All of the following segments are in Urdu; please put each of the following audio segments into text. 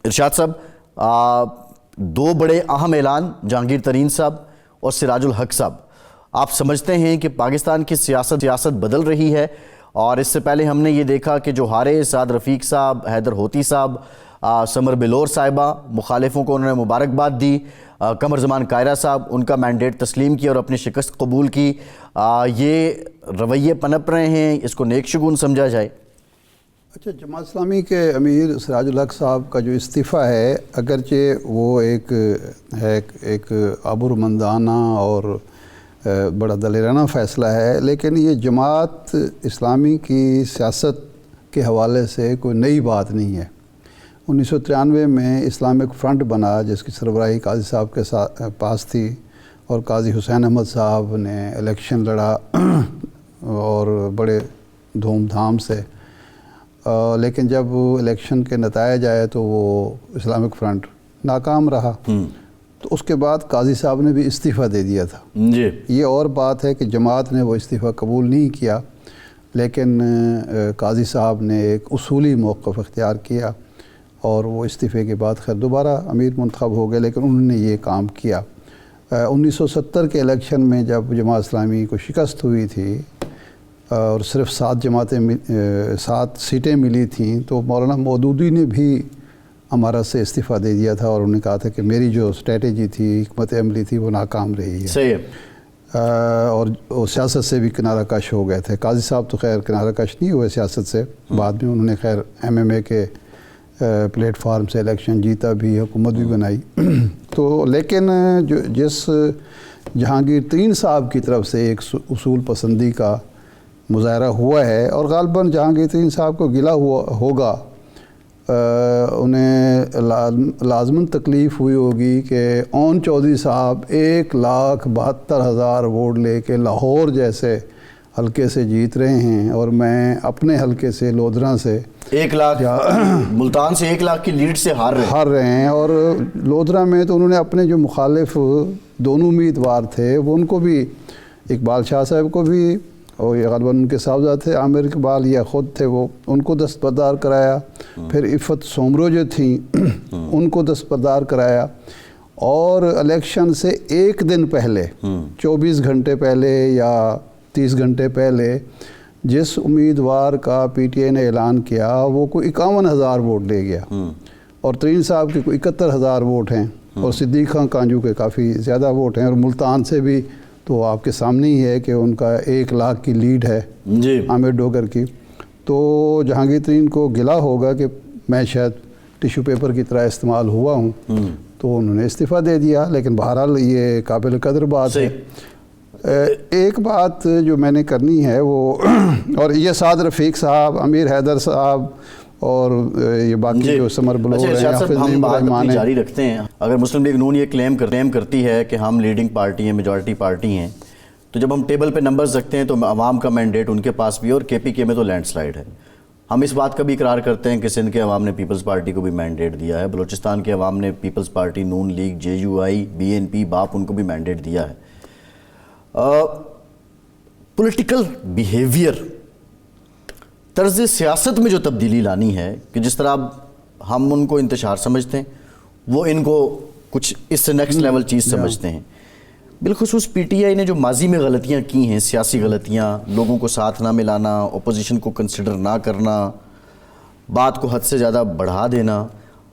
ارشاد صاحب، دو بڑے اہم اعلان جہانگیر ترین صاحب اور سراج الحق صاحب، آپ سمجھتے ہیں کہ پاکستان کی سیاست بدل رہی ہے؟ اور اس سے پہلے ہم نے یہ دیکھا کہ جو ہارے سعد رفیق صاحب، حیدر ہوتی صاحب، سمر بلور صاحبہ، مخالفوں کو انہوں نے مبارکباد دی، قمر زمان کائرہ صاحب ان کا مینڈیٹ تسلیم کیا اور اپنی شکست قبول کی، یہ رویے پنپ رہے ہیں، اس کو نیک شگون سمجھا جائے؟ اچھا، جماعت اسلامی کے امیر سراج الحق صاحب کا جو استعفیٰ ہے، اگرچہ وہ ایک ابرمندانہ اور بڑا دلیرانہ فیصلہ ہے، لیکن یہ جماعت اسلامی کی سیاست کے حوالے سے کوئی نئی بات نہیں ہے۔ 1993 میں اسلامک فرنٹ بنا، جس کی سربراہی قاضی صاحب کے پاس تھی، اور قاضی حسین احمد صاحب نے الیکشن لڑا اور بڑے دھوم دھام سے، لیکن جب الیکشن کے نتائج آئے تو وہ اسلامک فرنٹ ناکام رہا، تو اس کے بعد قاضی صاحب نے بھی استعفیٰ دے دیا تھا۔ یہ اور بات ہے کہ جماعت نے وہ استعفیٰ قبول نہیں کیا، لیکن قاضی صاحب نے ایک اصولی موقف اختیار کیا اور وہ استعفے کے بعد خیر دوبارہ امیر منتخب ہو گئے، لیکن انہوں نے یہ کام کیا۔ 1970 کے الیکشن میں جب جماعت اسلامی کو شکست ہوئی تھی اور صرف 7 سیٹیں ملی تھیں، تو مولانا مودودی نے بھی ہمارا سے استعفیٰ دے دیا تھا اور انہوں نے کہا تھا کہ میری جو اسٹریٹجی تھی، حکمت عملی تھی، وہ ناکام رہی ہے۔ صحیح ہے۔ اور وہ سیاست سے بھی کنارہ کش ہو گئے تھے۔ قاضی صاحب تو خیر کنارہ کش نہیں ہوئے سیاست سے، بعد میں انہوں نے خیر MMA کے پلیٹ فارم سے الیکشن جیتا بھی، حکومت بھی بنائی۔ تو لیکن جس جہانگیر ترین صاحب کی طرف سے ایک اصول پسندی کا مظاہرہ ہوا ہے، اور غالباً جہانگیر ترین صاحب کو گلہ ہوگا، انہیں لازماً تکلیف ہوئی ہوگی کہ اون چودھری صاحب 1,72,000 ووٹ لے کے لاہور جیسے حلقے سے جیت رہے ہیں، اور میں اپنے حلقے سے لودھراں سے 1 لاکھ ملتان سے 1 لاکھ کی لیڈ سے ہار رہے ہیں، اور لودھرا میں تو انہوں نے اپنے جو مخالف دونوں امیدوار تھے، وہ ان کو بھی، اقبال شاہ صاحب کو بھی، اور یہ غالباً ان کے صاحبزاد تھے عامر اقبال یا خود تھے، وہ ان کو دستبردار کرایا، پھر عفت سومرو جو تھیں ان کو دستبردار کرایا، اور الیکشن سے 1 دن پہلے، 24 گھنٹے پہلے یا 30 گھنٹے پہلے جس امیدوار کا PTI نے اعلان کیا، وہ کوئی 51,000 ووٹ لے گیا، اور ترین صاحب کے کوئی 71,000 ووٹ ہیں، اور صدیق خان کانجو کے کافی زیادہ ووٹ ہیں، اور ملتان سے بھی تو آپ کے سامنے ہی ہے کہ ان کا 1 لاکھ کی لیڈ ہے عامر ڈوگر کی۔ تو جہانگیر ترین کو گلہ ہوگا کہ میں شاید ٹیشو پیپر کی طرح استعمال ہوا ہوں، تو انہوں نے استعفیٰ دے دیا، لیکن بہرحال یہ قابل قدر بات ہے۔ ایک بات جو میں نے کرنی ہے وہ، اور یہ سعد رفیق صاحب، امیر حیدر صاحب، اور یہ باقی جو سمر بلور ہیں، ہم بات اپنی جاری رکھتے ہیں۔ اگر مسلم لیگ نون یہ کلیم کرتی ہے کہ ہم لیڈنگ پارٹی ہیں، میجورٹی پارٹی ہیں، تو جب ہم ٹیبل پہ نمبرز رکھتے ہیں تو عوام کا مینڈیٹ ان کے پاس بھی ہے، اور KPK میں تو لینڈ سلائیڈ ہے۔ ہم اس بات کا بھی اقرار کرتے ہیں کہ سندھ کے عوام نے پیپلز پارٹی کو بھی مینڈیٹ دیا ہے، بلوچستان کے عوام نے پیپلز پارٹی، نون لیگ، JUI، BNP، BAP ان کو بھی مینڈیٹ دیا ہے۔ پولیٹیکل بیہیویئر، طرز سیاست میں جو تبدیلی لانی ہے، کہ جس طرح ہم ان کو انتشار سمجھتے ہیں، وہ ان کو کچھ اس سے نیکسٹ لیول چیز سمجھتے ہیں۔ بالخصوص PTI نے جو ماضی میں غلطیاں کی ہیں، سیاسی غلطیاں، لوگوں کو ساتھ نہ ملانا، اپوزیشن کو کنسیڈر نہ کرنا، بات کو حد سے زیادہ بڑھا دینا،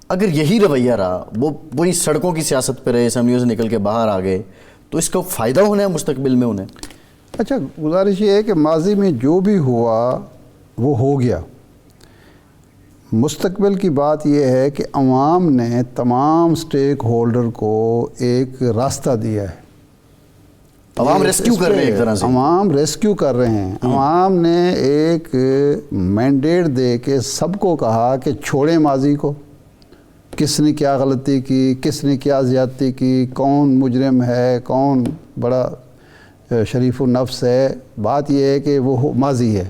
اگر یہی رویہ رہا، وہی سڑکوں کی سیاست پہ رہے، اسمبلیوں سے نکل کے باہر آ گئے، تو اس کا فائدہ ہونا ہے مستقبل میں انہیں؟ اچھا، گزارش یہ ہے کہ ماضی میں جو بھی ہوا وہ ہو گیا۔ مستقبل کی بات یہ ہے کہ عوام نے تمام سٹیک ہولڈر کو ایک راستہ دیا ہے۔ عوام ریسکیو کر رہے ہیں، ایک طرح سے عوام ریسکیو کر رہے ہیں۔ عوام نے ایک مینڈیٹ دے کے سب کو کہا کہ چھوڑیں ماضی کو، کس نے کیا غلطی کی، کس نے کیا زیادتی کی، کون مجرم ہے، کون بڑا شریف النفس ہے۔ بات یہ ہے کہ وہ ماضی ہے۔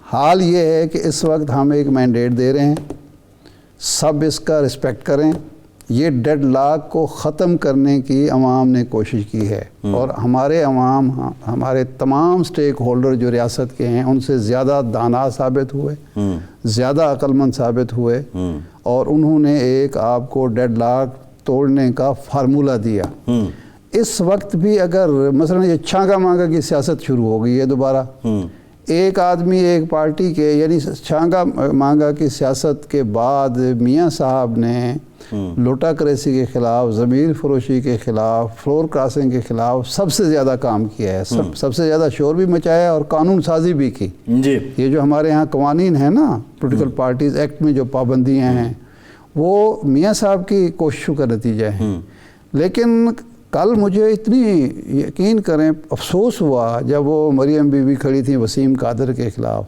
حال یہ ہے کہ اس وقت ہم ایک مینڈیٹ دے رہے ہیں، سب اس کا رسپیکٹ کریں۔ یہ ڈیڈ لاک کو ختم کرنے کی عوام نے کوشش کی ہے، اور ہمارے عوام، ہمارے تمام سٹیک ہولڈر جو ریاست کے ہیں، ان سے زیادہ دانا ثابت ہوئے، زیادہ عقل مند ثابت ہوئے، اور انہوں نے ایک آپ کو ڈیڈ لاک توڑنے کا فارمولہ دیا. اس وقت بھی اگر مثلا یہ چھانگا مانگا کی سیاست شروع ہو گئی ہے دوبارہ, ایک آدمی ایک پارٹی کے, یعنی چھانگا مانگا کی سیاست کے بعد میاں صاحب نے لوٹاکریسی کے خلاف, ضمیر فروشی کے خلاف, فلور کراسنگ کے خلاف سب سے زیادہ کام کیا ہے, سب سے زیادہ شور بھی مچایا اور قانون سازی بھی کی. جی یہ جو ہمارے ہاں قوانین ہیں نا, پولیٹیکل پارٹیز ایکٹ میں جو پابندیاں ہیں, وہ میاں صاحب کی کوششوں کا نتیجہ ہے. لیکن کل مجھے اتنی یقین کریں افسوس ہوا جب وہ مریم بی بی کھڑی تھیں وسیم قادر کے خلاف,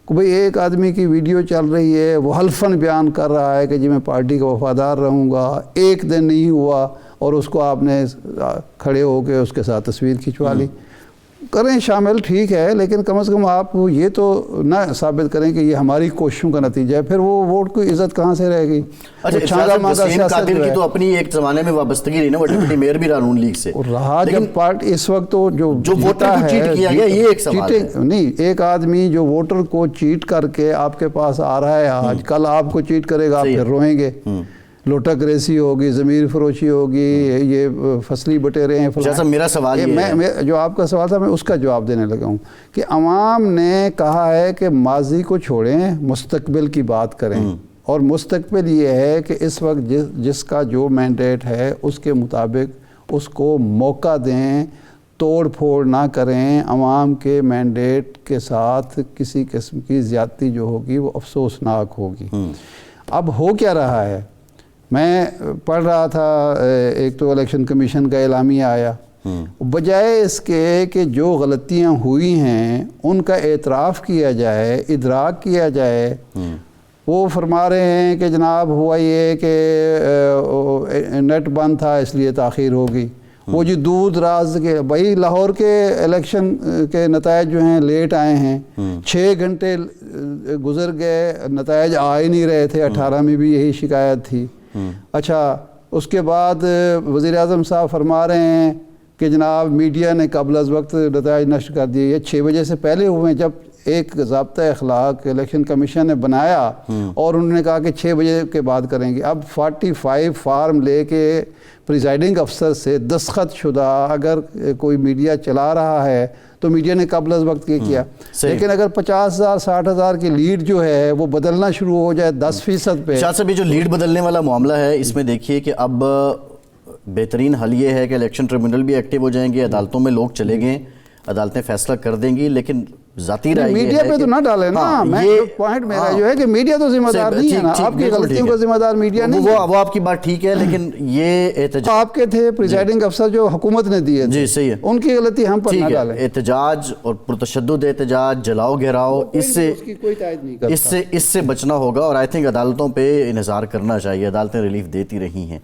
کہ بھئی ایک آدمی کی ویڈیو چل رہی ہے, وہ حلفاً بیان کر رہا ہے کہ جی میں پارٹی کا وفادار رہوں گا, ایک دن نہیں ہوا اور اس کو آپ نے کھڑے ہو کے اس کے ساتھ تصویر کھنچوا لی. کریں شامل, ٹھیک ہے, لیکن کم از کم آپ یہ تو نہ ثابت کریں کہ یہ ہماری کوششوں کا نتیجہ ہے, پھر وہ ووٹ کی عزت کہاں سے رہے گی. اچھا, وسیم قادر کی تو اپنی ایک زمانے میں وابستگی رہی نا, وہ ڈپٹی میئر بھی رہا نون لیگ سے رہا, جب پارٹی اس وقت تو جو ووٹر کو چیٹ کیا گیا, یہ ایک سوال ہے. نہیں, ایک آدمی جو ووٹر کو چیٹ کر کے آپ کے پاس آ رہا ہے آج, کل آپ کو چیٹ کرے گا, آپ پھر روئیں گے. لوٹاکریسی ہوگی, ضمیر فروشی ہوگی, یہ فصلی بٹیرے ہیں. جیسا میرا سوال جو آپ کا سوال تھا میں اس کا جواب دینے لگا ہوں کہ عوام نے کہا ہے کہ ماضی کو چھوڑیں, مستقبل کی بات کریں, اور مستقبل یہ ہے کہ اس وقت جس کا جو مینڈیٹ ہے اس کے مطابق اس کو موقع دیں, توڑ پھوڑ نہ کریں. عوام کے مینڈیٹ کے ساتھ کسی قسم کی زیادتی جو ہوگی وہ افسوسناک ہوگی. اب ہو کیا رہا ہے, میں پڑھ رہا تھا, ایک تو الیکشن کمیشن کا اعلامیہ آیا, بجائے اس کے کہ جو غلطیاں ہوئی ہیں ان کا اعتراف کیا جائے, ادراک کیا جائے, وہ فرما رہے ہیں کہ جناب ہوا یہ کہ نیٹ بند تھا اس لیے تاخیر ہوگی. وہ جو دور دراز کے, بھائی لاہور کے الیکشن کے نتائج جو ہیں لیٹ آئے ہیں, 6 گھنٹے گزر گئے, نتائج آ ہی نہیں رہے تھے. 18 میں بھی یہی شکایت تھی. اچھا, اس کے بعد وزیر اعظم صاحب فرما رہے ہیں کہ جناب میڈیا نے قبل از وقت نتائج نشر کر دیے. یہ 6 بجے سے پہلے ہوئے ہیں, جب ایک ضابطہ اخلاق الیکشن کمیشن نے بنایا اور انہوں نے کہا کہ 6 بجے کے بعد کریں گے. اب 45 فارم لے کے پریزائڈنگ افسر سے دستخط شدہ اگر کوئی میڈیا چلا رہا ہے تو میڈیا نے قبل از وقت کیا. لیکن اگر 50,000 60,000 کی لیڈ جو ہے وہ بدلنا شروع ہو جائے 10% پہ. شاہ صاحب, یہ جو لیڈ بدلنے والا معاملہ ہے, اس میں دیکھیے کہ اب بہترین حل یہ ہے کہ الیکشن ٹریبیونل بھی ایکٹیو ہو جائیں گے, عدالتوں میں لوگ چلے گئے, عدالتیں فیصلہ کر دیں گی. لیکن ذاتی رائے میڈیا پہ تو نہ ڈالے نا, پوائنٹ میرا جو ہے کہ میڈیا تو ذمہ دار نہیں ہے نا, آپ کی غلطیوں کا ذمہ دار میڈیا نہیں ہے. وہ آپ کی بات ٹھیک ہے, لیکن یہ احتجاج آپ کے تھے پریزائڈنگ افسر جو حکومت نے دیے, جی صحیح ہے, ان کی غلطی ہم پر نہ ڈالیں. احتجاج اور پرتشدد احتجاج, جلاؤ گھیراؤ, اس سے بچنا ہوگا. اور آئی تھنک عدالتوں پہ انحصار کرنا چاہیے, عدالتیں ریلیف دیتی رہی ہیں.